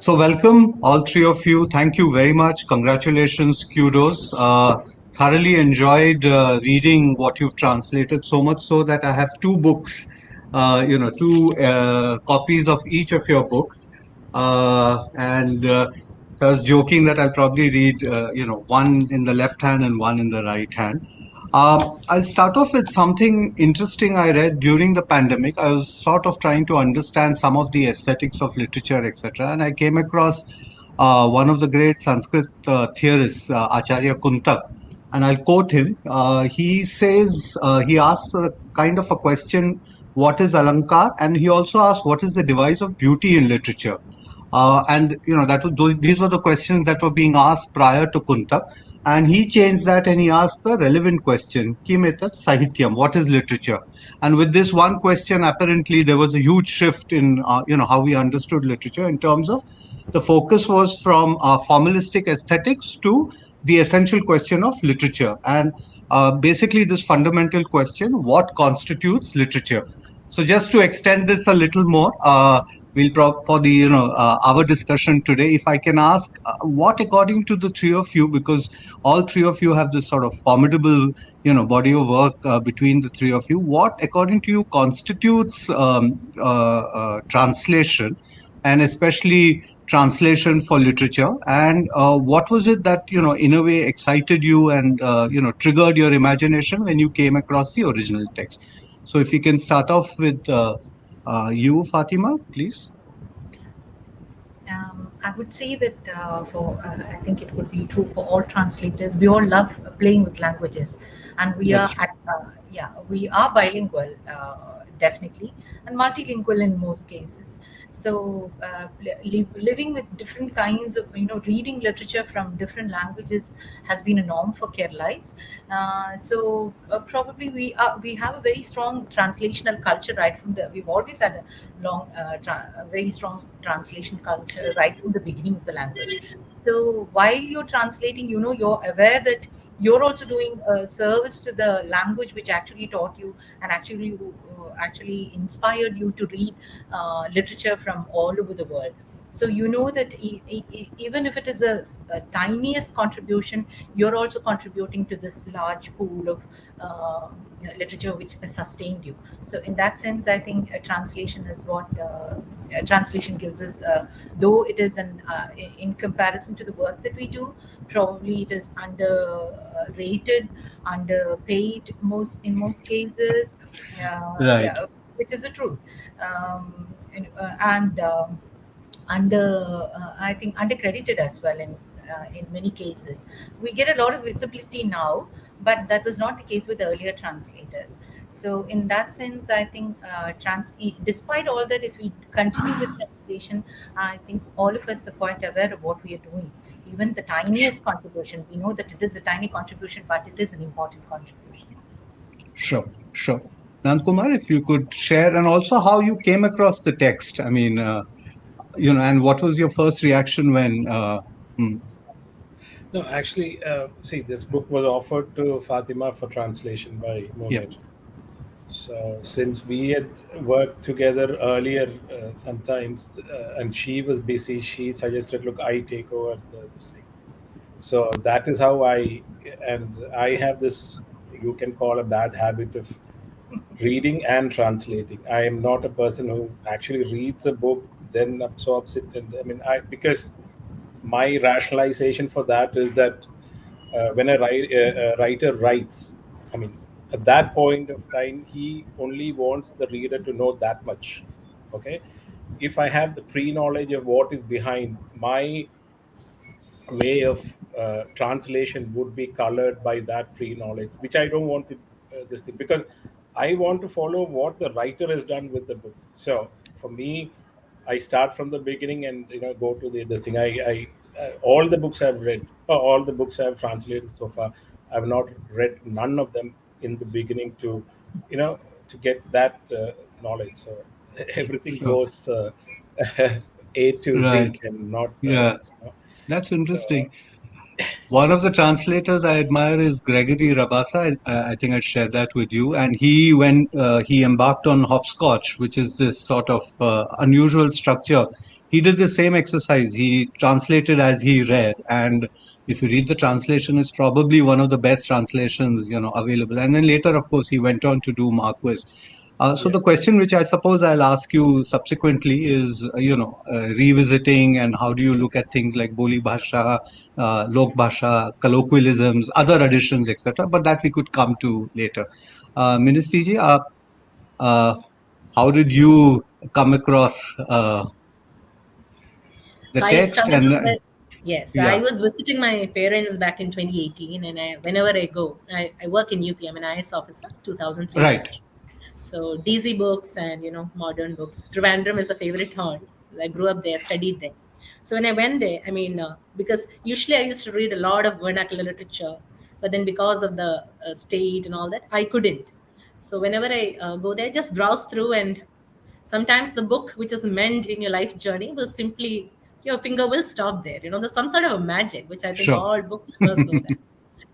So, welcome, all three of you. Thank you very much. Congratulations, kudos. Thoroughly enjoyed reading what you've translated, so much so that I have two books, two copies of each of your books. And so I was joking that I'll probably read, one in the left hand and one in the right hand. I'll start off with something interesting I read during the pandemic. I was sort of trying to understand some of the aesthetics of literature, etc. And I came across one of the great Sanskrit theorists, Acharya Kuntak. And I'll quote him. He says, he asks a kind of a question, what is Alankar? And he also asks, what is the device of beauty in literature? These were the questions that were being asked prior to Kuntak. And he changed that and he asked the relevant question, Kim etat sahityam? What is literature? And with this one question, apparently there was a huge shift in how we understood literature in terms of the focus was from formalistic aesthetics to the essential question of literature. And basically, this fundamental question, what constitutes literature? So, just to extend this a little more, for the our discussion today, if I can ask, what according to the three of you, because all three of you have this sort of formidable body of work between the three of you, what according to you constitutes translation, and especially translation for literature, and what was it that in a way excited you and triggered your imagination when you came across the original text? So if you can start off with you, Fatima, please. I would say that I think it would be true for all translators. We all love playing with languages, and That's true. we are bilingual, definitely, and multilingual in most cases. So, living with different kinds of reading literature from different languages has been a norm for Keralites. Probably we have a very strong translational culture right from the. We've always had a very strong translation culture right from the beginning of the language. So while you're translating, you're aware that you're also doing a service to the language which actually taught you and actually inspired you to read literature from all over the world. So you know that even if it is a tiniest contribution, you're also contributing to this large pool of literature which sustained you. So in that sense, I think a translation is what translation gives us. Though it is in comparison to the work that we do, probably it is underrated, underpaid most cases. Right. Yeah, which is the truth. And under I think undercredited as well in many cases. We get a lot of visibility now, but that was not the case with earlier translators. So in that sense, I think despite all that, if we continue with translation, I think all of us are quite aware of what we are doing. Even the tiniest contribution, we know that it is a tiny contribution, but it is an important contribution. Sure, sure. Nandakumar, if you could share, and also how you came across the text. I mean, and what was your first reaction when? Hmm, No, actually, see, this book was offered to Fatima for translation by yeah, Monet. So, since we had worked together earlier, sometimes, and she was busy, she suggested, "Look, I take over this thing." So that is how I have this, you can call a bad habit of reading and translating. I am not a person who actually reads a book, then absorbs it, and I mean, because my rationalization for that is that when a writer writes, I mean, at that point of time, he only wants the reader to know that much. Okay, if I have the pre-knowledge of what is behind, my way of translation would be colored by that pre-knowledge, which I don't want to this thing, because I want to follow what the writer has done with the book. So for me, I start from the beginning and go to the this thing. All the books I've read, or all the books I've translated so far, I've not read none of them in the beginning to you know to get that knowledge. So everything sure. goes A to Right. Z and not Yeah, that's so interesting. One of the translators I admire is Gregory Rabassa. I think I shared that with you. And when he embarked on hopscotch, which is this sort of unusual structure he did the same exercise. He translated as he read, and if you read the translation, it's probably one of the best translations available. And then later, of course, he went on to do Marquis. So Yeah. the question, which I suppose I'll ask you subsequently, is revisiting, and how do you look at things like Boli Bhasha, Lok Bhasha, colloquialisms, other additions, etc. But that we could come to later. Ministry ji, uh, how did you come across the I text? started And off with, yes, I yeah, was visiting my parents back in 2018, and whenever I go, I work in UP. I'm an IS officer, 2003 right, batch. So DC books and modern books. Trivandrum is a favorite town. I grew up there, studied there. So when I went there, I mean, because usually I used to read a lot of vernacular literature, but then because of the state and all that, I couldn't. So whenever I go there, just browse through, and sometimes the book which is meant in your life journey will simply, your finger will stop there. There's some sort of a magic, which I think sure, all book lovers know that.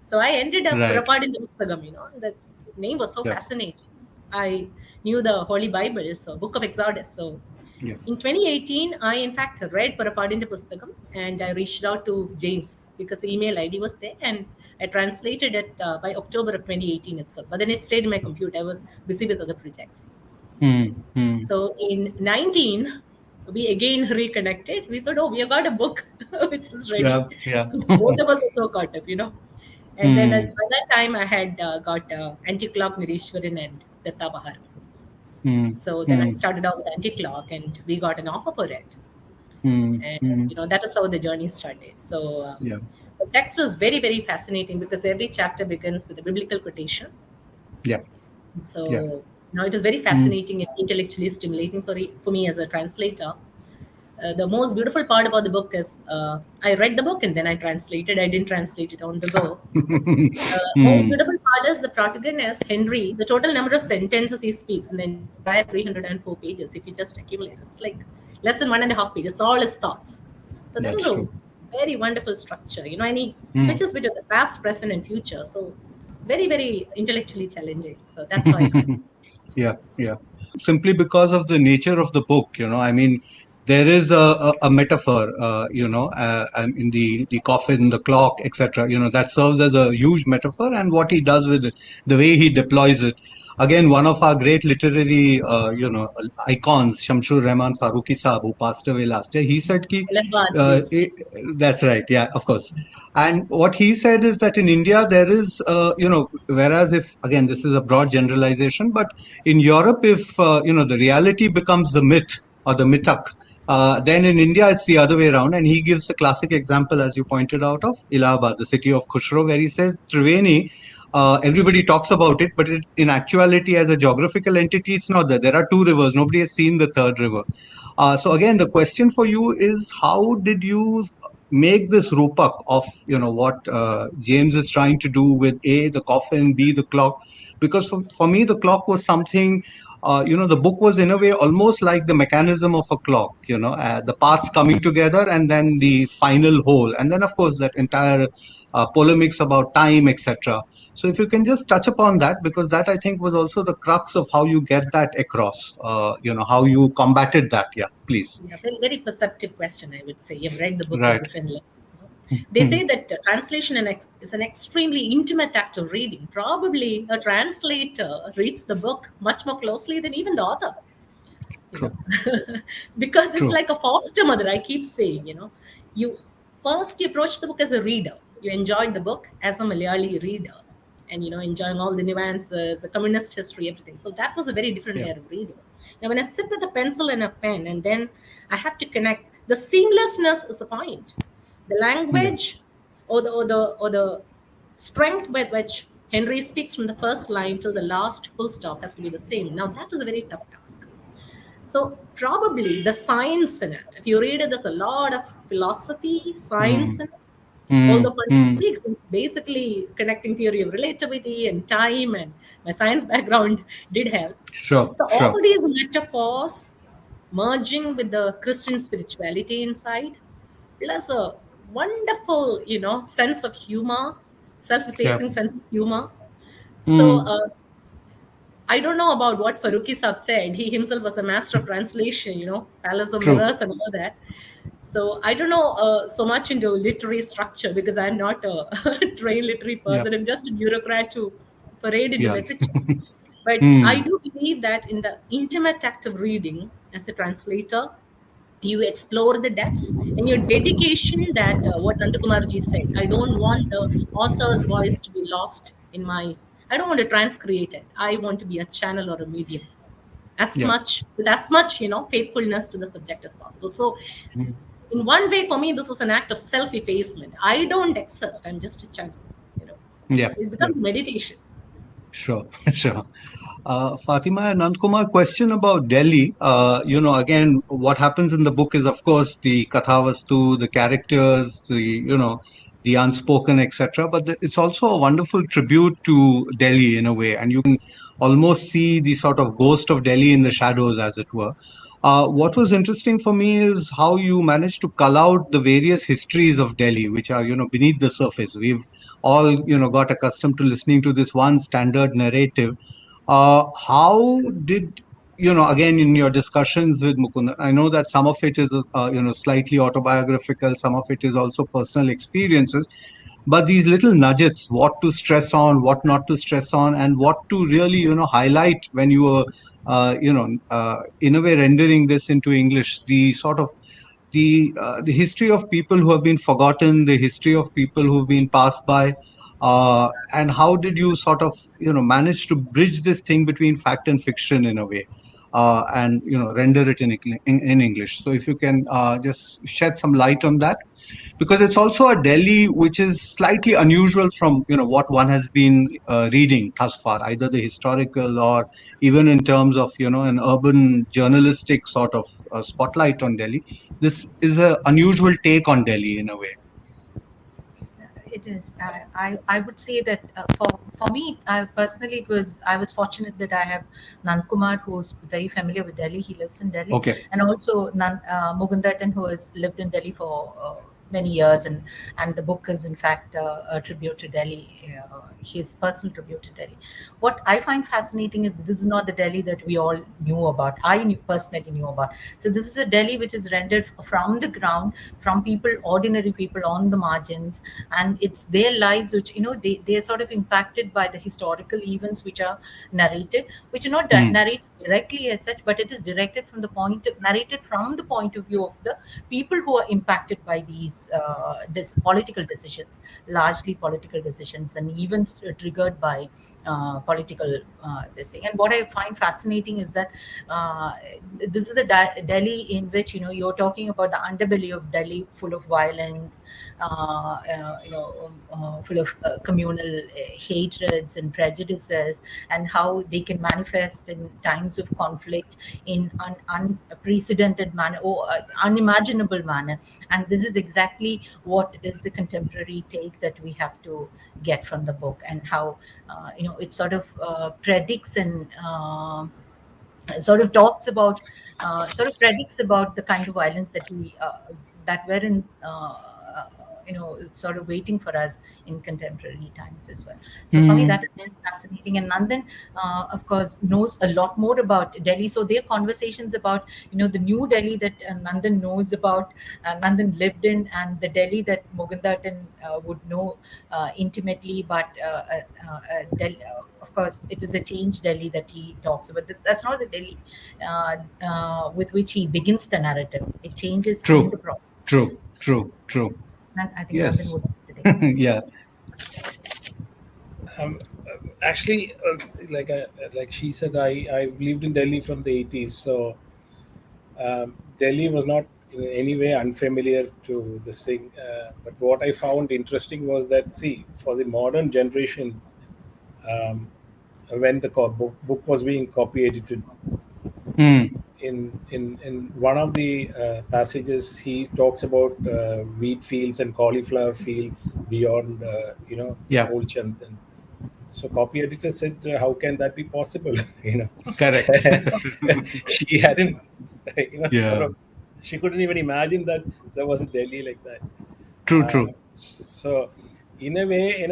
So I ended up right, Purapadinda Pustakam. The name was so yeah, fascinating. I knew the Holy Bible, so Book of Exodus. So yeah. in 2018, I in fact read Purapadinda Pustakam, and I reached out to James because the email ID was there, and I translated it by October of 2018 itself. But then it stayed in my computer. I was busy with other projects. Hmm, hmm. So in 19, we again reconnected. We said, oh, we have got a book which is ready. Yeah, yeah. Both of us are so caught up. And then Hmm, by that time, I had got Anti-Clock Nirishwaran and Datta Bahar. hmm, So then I hmm, started out with Anti-Clock, and we got an offer for it. hmm, And, hmm. that is how the journey started. So Yeah, the text was very, very fascinating because every chapter begins with a biblical quotation. yeah, yeah. So it is very Hmm. fascinating and intellectually stimulating for me as a translator. The most beautiful part about the book is I read the book and then I translated. I didn't translate it on the go. Most Hmm. beautiful part is the protagonist, Henry, the total number of sentences he speaks in the entire 304 pages, if you just accumulate, it's like less than 1.5 pages. It's all his thoughts. So that is That's a true. very wonderful structure, and he Hmm. switches between the past, present, and future. So very, very intellectually challenging. So that's how I come. Yeah, yeah. Simply because of the nature of the book, I mean, there is a metaphor, and in the coffin, the clock, etc. That serves as a huge metaphor, and what he does with it, the way he deploys it. Again, one of our great literary, icons, Shamshur Rahman Farooqi Saab, who passed away last year, he said, ki, Allahabad uh, University. that's right, yeah, of course. And what he said is that in India, there is, whereas if, again, this is a broad generalization, but in Europe, if the reality becomes the myth or the mythak, then in India it's the other way around. And he gives a classic example, as you pointed out, of Allahabad, the city of Khushro, where he says Triveni. Everybody talks about it, but in actuality, as a geographical entity, it's not there. There are two rivers. Nobody has seen the third river. So again, the question for you is, how did you make this rupak of what James is trying to do with A, the coffin, B, the clock? Because for me, the clock was something, the book was in a way almost like the mechanism of a clock, the parts coming together and then the final whole. And then, of course, that entire polemics about time, etc. So if you can just touch upon that, because that I think was also the crux of how you get that across, how you combated that. Yeah, please. Yeah, very, very perceptive question, I would say. You've read the book in Right. different levels. They say that translation is an extremely intimate act of reading. Probably a translator reads the book much more closely than even the author, you know, True. because it's True. like a foster mother. I keep saying, you first you approach the book as a reader. You enjoyed the book as a Malayali reader, and enjoying all the nuances, the communist history, everything. So that was a very different Yeah. way of reading. Now, when I sit with a pencil and a pen, and then I have to connect, the seamlessness is the point. The Yeah. language, or the strength with which Henry speaks from the first line till the last full stop has to be the same. Now, that is a very tough task. So probably the science in it, if you read it, there's a lot of philosophy, science in it. Mm, Although quantum mm. physics is basically connecting theory of relativity and time, and my science background did help. Sure. So all Sure. these metaphors merging with the Christian spirituality inside, plus a wonderful, sense of humor, Yeah. self-effacing sense of humor. So Mm. I don't know about what Faruqi Saab said. He himself was a master of translation, Palace of True. Mirrors and all that. So I don't know so much into literary structure because I'm not a trained literary Yeah. person. I'm just a bureaucrat who parade into Yeah. literature. But I Hmm. do believe that in the intimate act of reading as a translator, you explore the depths and your dedication that what Nandakumarji said. I don't want the author's voice to be lost in my, I don't want to transcreate it. I want to be a channel or a medium as Yeah. much, with as much, faithfulness to the subject as possible. So in one way, for me, this is an act of self-effacement. I don't exist. I'm just a channel, you know. Yeah. It Yeah. becomes meditation. Sure. Sure. Fatima and Nandakumar, question about Delhi. Again, what happens in the book is, of course, the Kathavastu, the characters, the unspoken, etc. But it's also a wonderful tribute to Delhi in a way, and you can almost see the sort of ghost of Delhi in the shadows, as it were. What was interesting for me is how you managed to cull out the various histories of Delhi, which are, beneath the surface. We've all, got accustomed to listening to this one standard narrative. How did, again, in your discussions with Mukund, I know that some of it is, slightly autobiographical, some of it is also personal experiences, but these little nudgets, what to stress on, what not to stress on, and what to really, highlight when you were, in a way rendering this into English, the sort of the history of people who have been forgotten, the history of people who've been passed by, and how did you sort of manage to bridge this thing between fact and fiction in a way, and render it in English. So if you can just shed some light on that, because it's also a Delhi which is slightly unusual from what one has been reading thus far, either the historical or even in terms of an urban journalistic sort of spotlight on Delhi. This is an unusual take on Delhi in a way. It is. I would say that for me, personally, I was fortunate that I have Nandakumar, who's very familiar with Delhi. He lives in Delhi, Okay. and also Mugundatan, who has lived in Delhi for many years, and the book is in fact a tribute to Delhi, his personal tribute to Delhi. What I find fascinating is that this is not the Delhi that we all knew about. Personally knew about. So this is a Delhi which is rendered from the ground, from people, ordinary people on the margins, and it's their lives which they are sort of impacted by the historical events which are narrated, which are not narrated directly as such, but it is directed from the narrated from the point of view of the people who are impacted by these political decisions, largely political decisions, and even triggered by political this thing. And what I find fascinating is that uh, this is a Delhi in which you're talking about the underbelly of Delhi, full of violence, full of communal hatreds and prejudices, and how they can manifest in times of conflict in an unprecedented manner or unimaginable manner. And this is exactly what is the contemporary take that we have to get from the book, and how it sort of predicts and sort of talks about sort of predicts about the kind of violence that we that were in sort of waiting for us in contemporary times as well. So for me, that is very fascinating. And Nandan, of course, knows a lot more about Delhi. So their conversations about the new Delhi that Nandan knows about, Nandan lived in, and the Delhi that Mogandatan would know intimately, but Delhi, of course, it is a changed Delhi that he talks about. That's not the Delhi with which he begins the narrative. It changes in True. the process. True. True. True. And I think Nandan Yes. would today. Yeah. Um, Actually, like she said, I've lived in Delhi from the 80s, so Delhi was not in any way unfamiliar to this thing. But what I found interesting was that, see, for the modern generation, um, when the book was being copy edited, Hmm. in one of the passages, he talks about wheat fields and cauliflower fields beyond, Yeah. Old Chandan. So copy editor said, "How can that be possible?" Correct. She hadn't, sort Yeah. of, she couldn't even imagine that there was a Delhi like that. True. True. So in a way,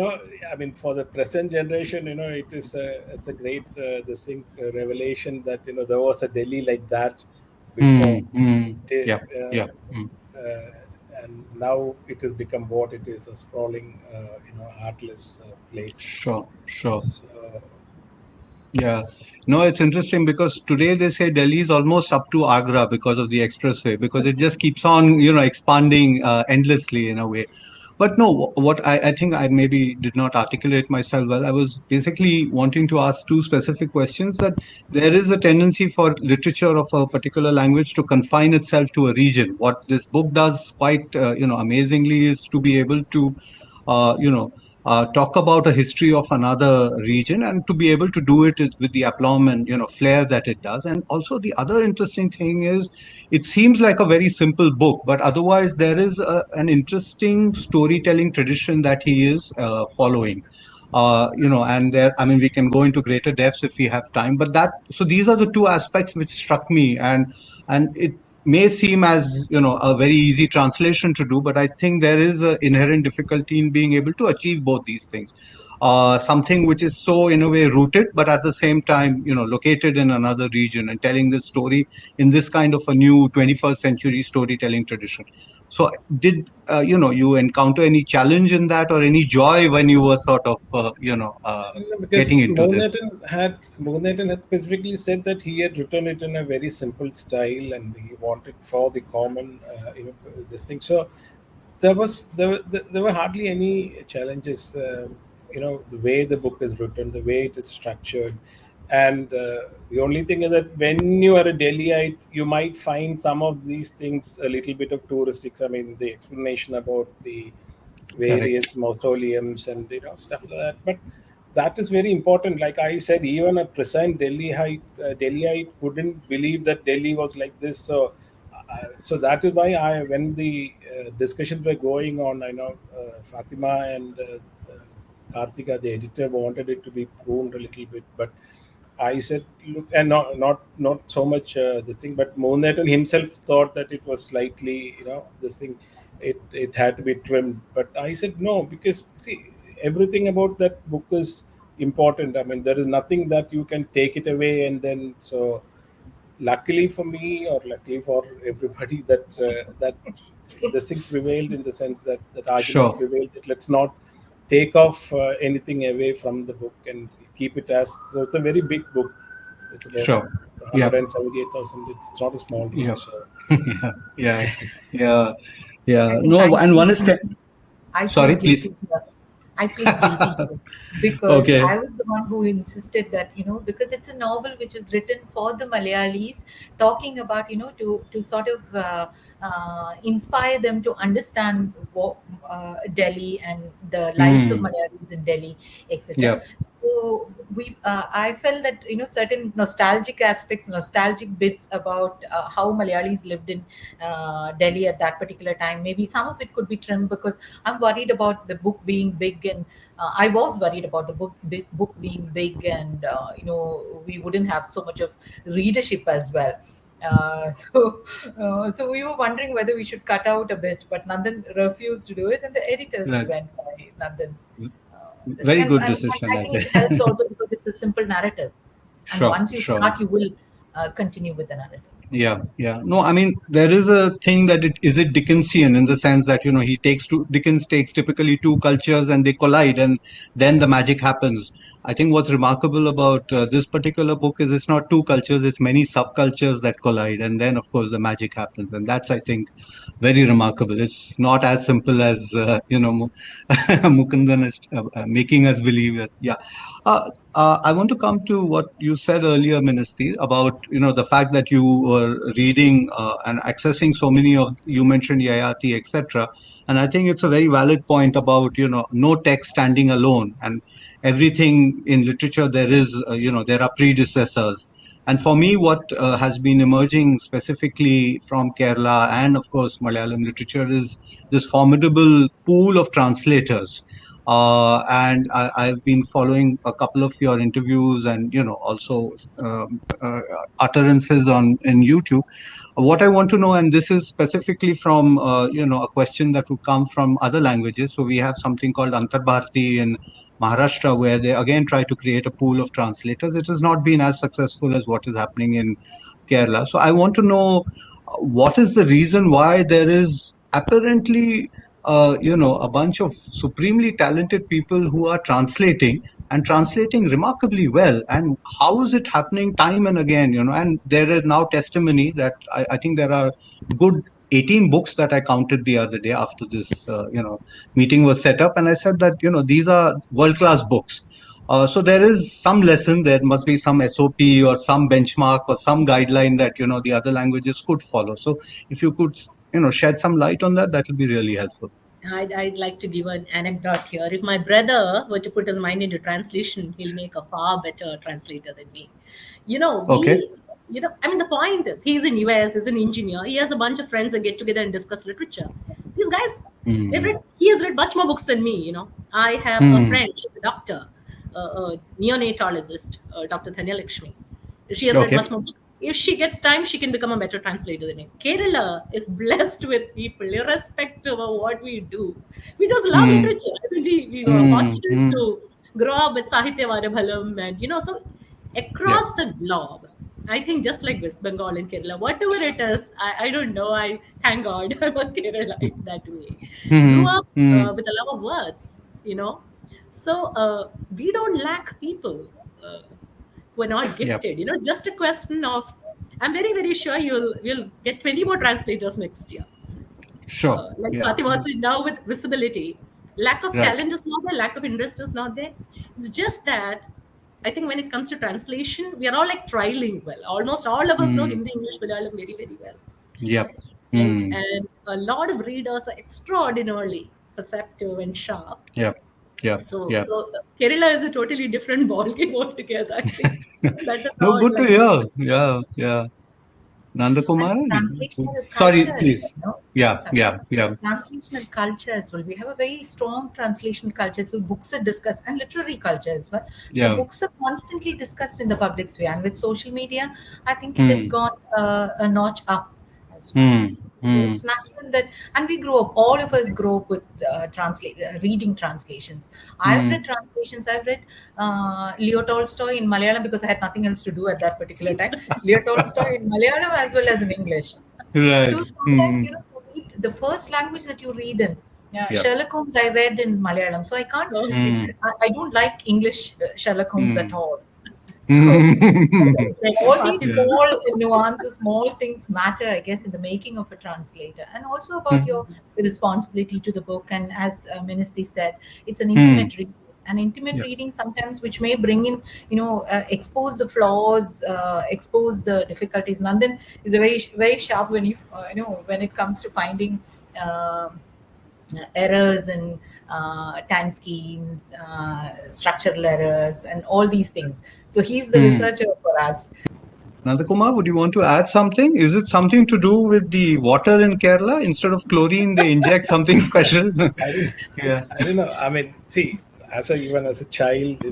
I mean, for the present generation, it's a great this thing, revelation that there was a Delhi like that before. Yeah, yeah. And now it has become what it is, a sprawling, heartless place. Sure, sure. So, Yeah. No, it's interesting because today they say Delhi is almost up to Agra because of the expressway, because it just keeps on, expanding endlessly in a way. But no, what I think I maybe did not articulate myself well. I was basically wanting to ask two specific questions, that there is a tendency for literature of a particular language to confine itself to a region. What this book does quite, amazingly, is to be able to, uh, you know, talk about a history of another region, and to be able to do it with the aplomb and flair that it does. And also the other interesting thing is, it seems like a very simple book, but otherwise there is an interesting storytelling tradition that he is following. And there, I mean, we can go into greater depths if we have time. But so these are the two aspects which struck me, and it may seem as a very easy translation to do, but I think there is an inherent difficulty in being able to achieve both these things. Something which is so in a way rooted, but at the same time located in another region, and telling this story in this kind of a new 21st century storytelling tradition. So did you encounter any challenge in that, or any joy when you were sort of getting because into this? Mohanathan had specifically said that he had written it in a very simple style, and he wanted for the common, this thing. So there were hardly any challenges. The way the book is written, the way it is structured, and the only thing is that when you are a Delhiite, you might find some of these things a little bit of touristics. I mean, the explanation about the Correct. various mausoleums and stuff like that, but that is very important. Like I said, even a present Delhiite couldn't believe that Delhi was like this. So that is why when the discussions were going on, I know Fatima and Kartika, the editor, wanted it to be pruned a little bit, but I said, look, and not so much this thing, but Mohanathan himself thought that it was slightly, this thing, it had to be trimmed. But I said no, because see, everything about that book is important. I mean, there is nothing that you can take it away, and then so luckily for me, or luckily for everybody, that the thing prevailed, in the sense that that argument Sure, prevailed, that let's not take off anything away from the book and keep it as. So it's a very big book. It's about sure. Yeah, 178,000. It's not a small book. yeah. So Yeah, yeah, yeah, I yeah. think No, and one is I feel sorry, please. guilty here. I feel guilty here because Okay. I was the one who insisted that, because it's a novel which is written for the Malayalis, talking about, to sort of inspire them to understand what, Delhi and the lives of Hmm. Malayalis in Delhi, etc. Yeah. So I felt that, certain nostalgic aspects, nostalgic bits about how Malayalis lived in Delhi at that particular time. Maybe some of it could be trimmed, because I'm worried about the book being big, and I was worried about the book being big, and we wouldn't have so much of readership as well. So we were wondering whether we should cut out a bit, but Nandan refused to do it, and the editors Right. went by Nandan's this thing. Very good And decision, I I think think. it helps also because it's a simple narrative, and Sure, once you sure. start, you will continue with the narrative. Yeah, yeah. No, I mean, there is a thing that it Dickensian, in the sense that Dickens takes typically two cultures and they collide, and then the magic happens. I think what's remarkable about this particular book is it's not two cultures, it's many subcultures that collide, and then of course the magic happens, and that's, I think, very remarkable. It's not as simple as Mukundan is making us believe it. Yeah. I want to come to what you said earlier, Ministry, about the fact that you were reading and accessing so many of, you mentioned Yayati, etc. And I think it's a very valid point about no text standing alone, and everything in literature there is there are predecessors. And for me, what has been emerging specifically from Kerala and of course Malayalam literature is this formidable pool of translators. and I've been following a couple of your interviews and also utterances on in YouTube. What I want to know, and this is specifically from a question that would come from other languages. So we have something called Antarbharti in Maharashtra, where they again try to create a pool of translators. It has not been as successful as what is happening in Kerala. So I want to know what is the reason why there is apparently a bunch of supremely talented people who are translating and translating remarkably well, and how is it happening time and again, and there is now testimony that I think there are good 18 books that I counted the other day after this meeting was set up, and I said that these are world class books. So there is some lesson, there must be some SOP or some benchmark or some guideline that the other languages could follow. So if you could shed some light on that, that would be really helpful. I'd like to give an anecdote here. If my brother were to put his mind into translation, he'll make a far better translator than me. Okay. I mean, the point is, he's in US, he's an engineer, he has a bunch of friends that get together and discuss literature. These guys, he has read much more books than me. I have a friend, she's a doctor, a neonatologist, Dr. Dhanya Lakshmi. She has read much more books. If she gets time, she can become a better translator than me. Kerala is blessed with people, irrespective of what we do. We just love literature. I mean, we were fortunate to grow up with Sahitya Varabhalam, and so across the globe. I think just like West Bengal and Kerala, whatever it is, I don't know. I thank God I'm a Keralite that way. Grew up with a love of words. So we don't lack people. Who are not gifted. Just a question of, I'm very, very sure you'll get 20 more translators next year. Sure. Like Fathima said, now with visibility, lack of talent is not there, lack of interest is not there. It's just that I think when it comes to translation, we are all like trilingual. Almost all of us know Hindi, English, Malayalam very, very well. Yep. And a lot of readers are extraordinarily perceptive and sharp. Yep. Yeah. So Kerala is a totally different ballgame altogether. I think that is no, good to hear. Yeah. Nandakumar? Translational Sorry, culture, please. Yeah. Translational culture as well. We have a very strong translation culture. So books are discussed, and literary culture as well. So books are constantly discussed in the public sphere. And with social media, I think it has gone a notch up as well. It's natural that, and we grow up, all of us grow up with reading translations. I've read translations. I've read Leo Tolstoy in Malayalam because I had nothing else to do at that particular time. Leo Tolstoy in Malayalam as well as in English. Right. So sometimes, the first language that you read in, Sherlock Holmes I read in Malayalam. So I can't, I don't like English Sherlock Holmes at all. So all these small nuances, small things matter, I guess, in the making of a translator, and also about the responsibility to the book. And as Ministry said, it's an intimate reading. An intimate reading sometimes, which may bring in, expose the flaws, expose the difficulties. Nandan is a very, very sharp when when it comes to finding errors in time schemes, structural errors, and all these things. So he's the researcher for us. Nandakumar, would you want to add something? Is it something to do with the water in Kerala? Instead of chlorine, they inject something special? I don't know. I mean, see, even as a child,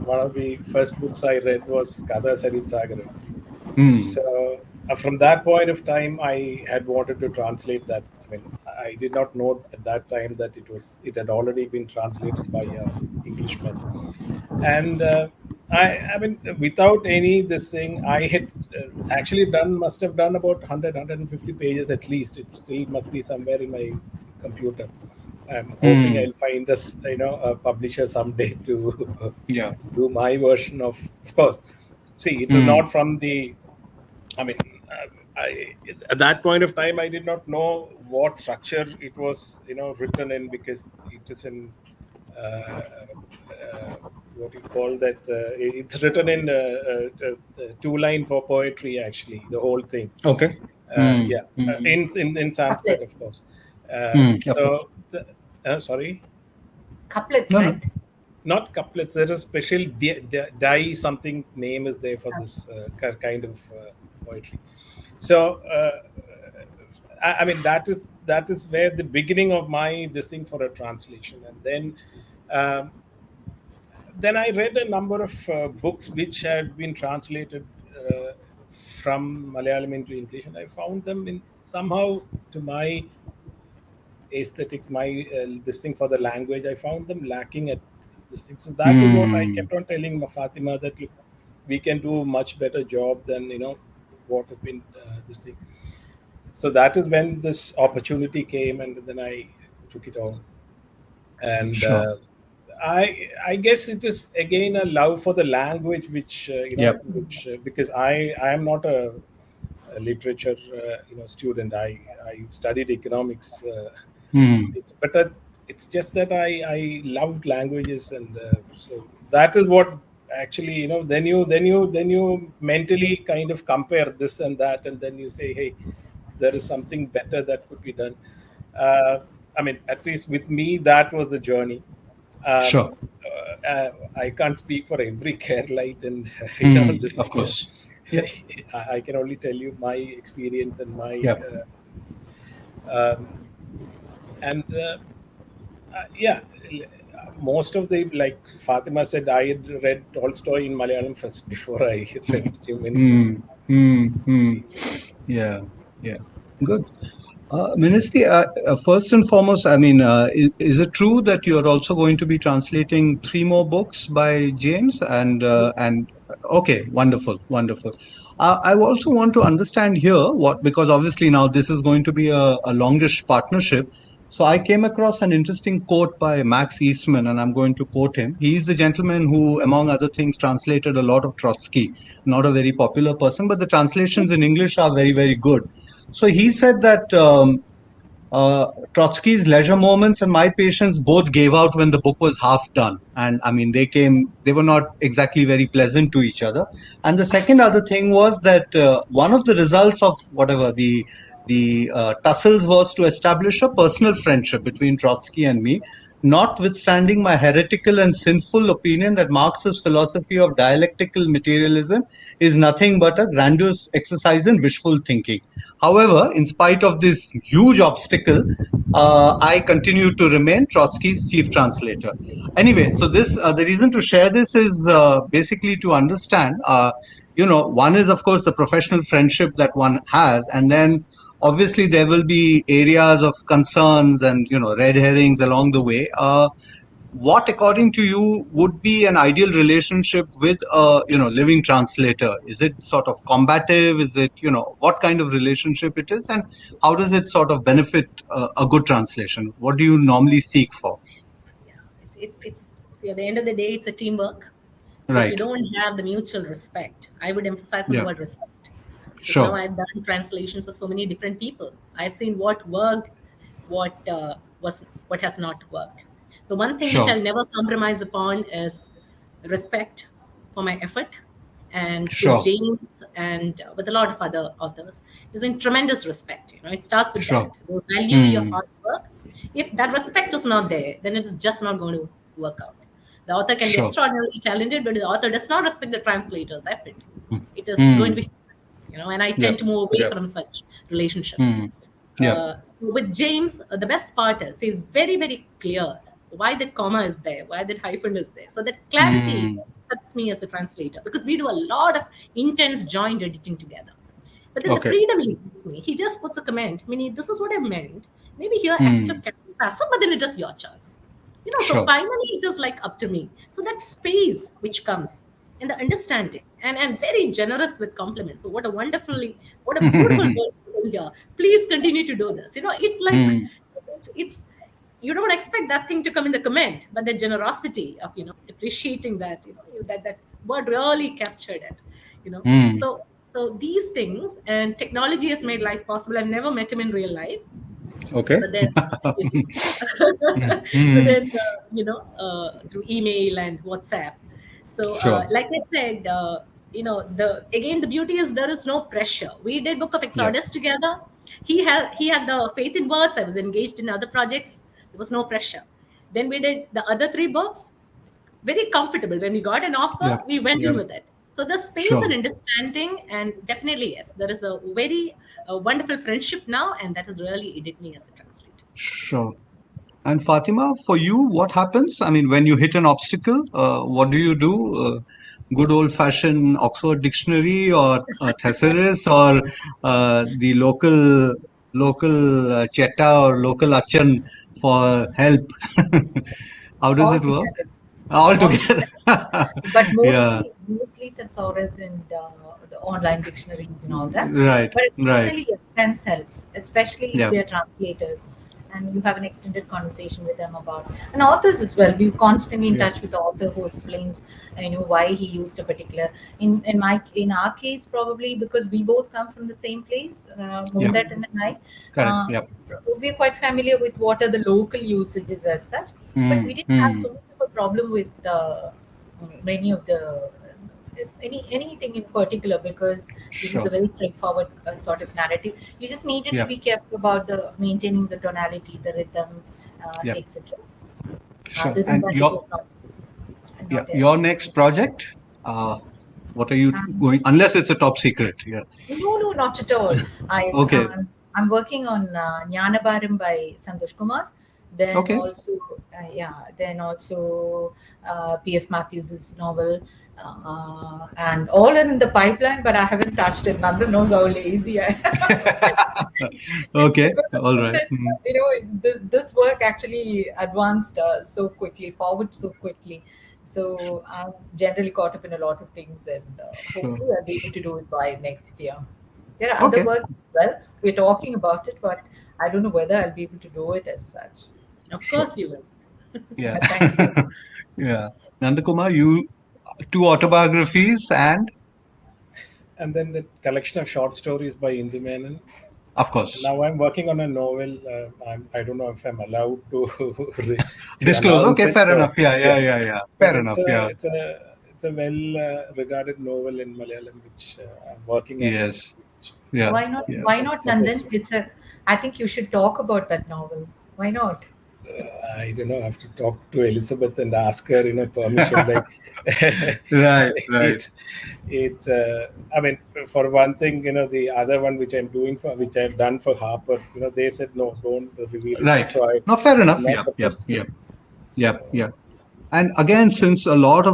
one of the first books I read was Katha Sarit Sagaram. So from that point of time, I had wanted to translate that. I mean, I did not know at that time that it had already been translated by Englishmen. And I mean, without any this thing, I had actually must have done about 150 pages at least. It still must be somewhere in my computer. I'm hoping I'll find a publisher someday to do my version of course. See, it's not from the, I mean, at that point of time, I did not know what structure it was, written in, because it is in what you call that. It's written in 2-line poetry, actually, the whole thing. Okay. In Sanskrit, of course. So, sorry. Couplets, right? Not couplets. There is a special Dai something name is there for this kind of poetry. So I mean that is where the beginning of my this thing for a translation, and then Um, then I read a number of books which had been translated from Malayalam into English, and I found them in somehow to my aesthetics, my this thing for the language, I found them lacking at this thing. So that is what I Hmm. kept on telling Fatima, that look, we can do a much better job than what has been this thing. So that is when this opportunity came, and then I took it on. And Sure. I guess it is again a love for the language, which Yep. which because I am not a literature student. I studied economics, Hmm. but it's just that I loved languages, and so that is what actually then you mentally kind of compare this and that, and then you say, hey, there is something better that could be done. uh, I mean, at least with me, that was the journey. um, Sure. I can't speak for every care light, and Hmm. this, Of course. Yep. I can only tell you my experience and my Yep. um, and yeah, most of the, like Fatima said, I had read Tolstoy in Malayalam first before I read him in Hmm. Hmm. Hmm. English. Yeah. Yeah. Good. Ministry, first and foremost, I mean, is it true that you're also going to be translating three more books by James? And okay, wonderful, wonderful. I also want to understand here what, because obviously now this is going to be a longish partnership. So I came across an interesting quote by Max Eastman, and I'm going to quote him. He's the gentleman who, among other things, translated a lot of Trotsky. Not a very popular person, but the translations in English are very, very good. So he said that Trotsky's leisure moments and my patience both gave out when the book was half done. And I mean, they were not exactly very pleasant to each other. And the second other thing was that one of the results of whatever the tussles was to establish a personal friendship between Trotsky and me, notwithstanding my heretical and sinful opinion that Marx's philosophy of dialectical materialism is nothing but a grandiose exercise in wishful thinking. However, in spite of this huge obstacle, I continue to remain Trotsky's chief translator. Anyway, so this the reason to share this is basically to understand. One is of course the professional friendship that one has, and then obviously there will be areas of concerns and red herrings along the way. What according to you would be an ideal relationship with a living translator? Is it sort of combative? Is it what kind of relationship it is, and how does it sort of benefit a good translation? What do you normally seek for? Yeah, it's see, at the end of the day, it's a teamwork. So if you Right. don't have the mutual respect, I would emphasize on the Yeah. word respect, because now Sure. I've done translations for so many different people. I've seen what worked, what has not worked. So one thing which Sure. I'll never compromise upon is respect for my effort. And with Sure. James and with a lot of other authors, there's been tremendous respect. It starts with Sure. that. They value your Hmm. hard work. If that respect is not there, then it is just not going to work out. The author can be Sure. extraordinarily talented, but the author does not respect the translator's effort. It is going Hmm. to be, and I Yep. tend to move away Yep. from such relationships. Hmm. Yep. With James, the best part is he's very, very clear why that comma is there, why that hyphen is there. So that clarity Hmm. helps me as a translator, because we do a lot of intense joint editing together. But then the Okay. freedom he gives me, he just puts a comment, meaning this is what I meant. Maybe here actor Hmm. can be passive, but then it's just your choice. So Sure. finally it is like up to me. So that space which comes in the understanding, and very generous with compliments. So what a beautiful word here. Please continue to do this. It's like Hmm. it's you don't expect that thing to come in the comment, but the generosity of appreciating that that word really captured it. You know, Hmm. so so these things, and technology has made life possible. I've never met him in real life, Okay. but then but Hmm. then through email and WhatsApp. So Sure. like I said, the again, the beauty is there is no pressure. We did Book of Yep. Exodus together. He had the faith in words. I was engaged in other projects. There was no pressure. Then we did the other three books, very comfortable. When we got an offer, Yep. we went in Yep. with it. So the space and Sure. understanding, and definitely yes, there is a very wonderful friendship now, and that has really aided me as a translator. Sure. And Fatima, for you, what happens? I mean, when you hit an obstacle, what do you do? Good old-fashioned Oxford Dictionary or thesaurus or the local chetta or local achan for help? How does All it work? together. All All together. together. But Yeah. mostly thesaurus and the online dictionaries and all that. Right. But Right. occasionally, your friends helps, especially if Yeah. they're translators, and you have an extended conversation with them about, and authors as well. We're constantly in Yeah. touch with the author who explains, why he used a particular. In our case, probably because we both come from the same place, Yeah. Moondat and I. Correct. Uh, Yeah. we're quite familiar with what are the local usages as such, but we Hmm. didn't have Hmm. so much of a problem with many of the anything in particular, because this is a Sure. very straightforward sort of narrative. You just needed to Yeah. be careful about the maintaining the tonality, the rhythm, Yeah. etc. Sure. Other than And that, it your was yeah, not your next project, what are you um, going, unless it's a top secret? Yeah. no, not at all. Okay. I'm working on Jnanabaram by Santosh Kumar. Then Okay. also, P.F. Matthews's novel, and all in the pipeline. But I haven't touched it. Nanda knows how lazy I am. It's Okay. because of All that, right. Mm. this work actually advanced so quickly, forward so quickly. So I'm generally caught up in a lot of things, and Sure. hopefully I'll be able to do it by next year. There are other Okay. works as well. We're talking about it, but I don't know whether I'll be able to do it as such. Of Sure. course you will. Yeah. Thank you. Yeah. Nandakumar, you two autobiographies and And then the collection of short stories by Indi Menon. of course Now I'm working on a novel. I don't know if I'm allowed to to disclose. announce Okay. it. Fair So enough. Yeah. Yeah. yeah, Yeah. Yeah. but Fair enough. Yeah. it's a well regarded novel in Malayalam, which I'm working on it. Yes. Yeah. Why not? Yeah. Why not, Supposed Nandan? to. I think you should talk about that novel. Why not? I don't know. I have to talk to Elizabeth and ask her, permission. Like Right. Right. it, I mean, for one thing, the other one which I'm doing which I've done for Harper, they said no, don't reveal it yet. Right. So No. Fair I'm enough. not Yeah. Yeah. supposed Yeah. to. Yeah. So Yeah. And again, since a lot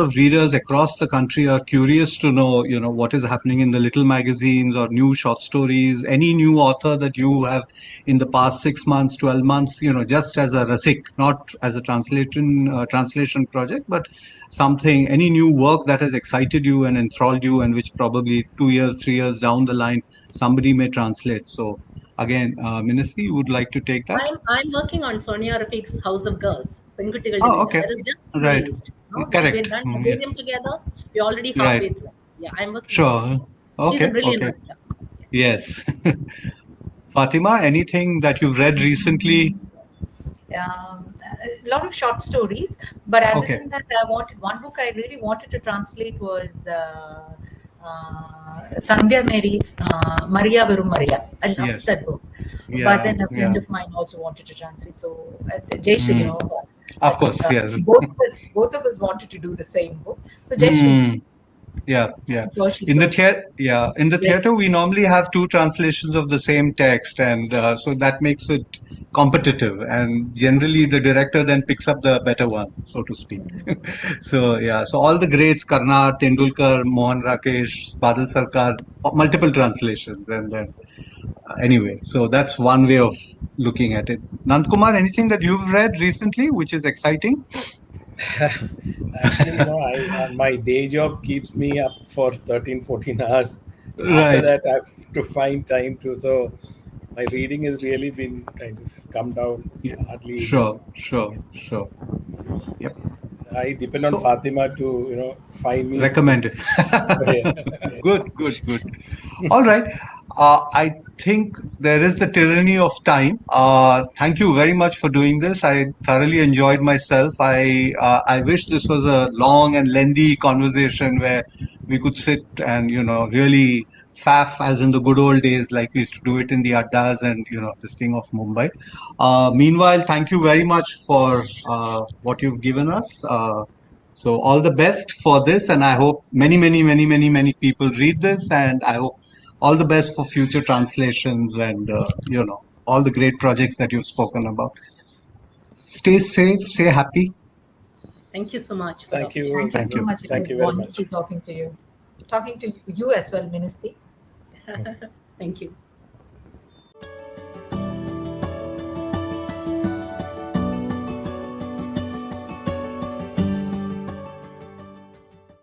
of readers across the country are curious to know, what is happening in the little magazines or new short stories, any new author that you have in the past 6 months, 12 months, just as a rasik, not as a translation project, but something, any new work that has excited you and enthralled you, and which probably 2 years, 3 years down the line, somebody may translate. So again, Ministry, you would like to take that? I'm working on Sonia Rafiq's House of Girls, Penkuttigal Oh, Divina. okay. That is just Right. released. No, because we had Correct. done Mm, yeah. Compendium together. We're already Right. halfway through. Yeah, I'm working on that. Sure. She's a Okay. brilliant Okay. writer. Yes. Fatima, anything that you've read recently? A lot of short stories, but other Okay. than that, I wanted one book I really wanted to translate was Sandhya Mary's Maria Verum Maria. I loved Yes. that book. But Yeah. then a Yeah. friend of mine also wanted to translate. So Jayashri, Mm. Of course. Yes. both of us wanted to do the same book. So Jayashri, Mm. Yeah. Yeah. I'm sure she'll In the do it. theater, yeah, in the Great. theater, we normally have two translations of the same text, and so that makes it competitive. And generally, the director then picks up the better one, so to speak. So yeah, so all the greats, Karnad, Tendulkar, Mohan Rakesh, Badal Sarkar, multiple translations, and then anyway, so that's one way of looking at it. Nandkumar, anything that you've read recently which is exciting? actually, my day job keeps me up for 13, 14 hours. After Right. that, I have to find time to. So my reading has really been kind of come down. Yeah. Hardly Sure. seeing Sure. it. So Sure. Yep. I depend on So Fatima to find me recommend it. yeah. Good. Good. Good. All right. I think there is the tyranny of time. Thank you very much for doing this. I thoroughly enjoyed myself. I wish this was a long and lengthy conversation where we could sit and really faff as in the good old days, like we used to do it in the addas and this thing of Mumbai. Meanwhile, thank you very much for what you've given us. So all the best for this, and I hope many, many, many, many, many people read this, and I hope all the best for future translations and all the great projects that you've spoken about. Stay safe, stay happy. Thank you so much for the Thank you. opportunity. Thank you Thank so you. much. It Thank was you very wonderful much. talking to you. Talking to you as well, Ministry. Thank you.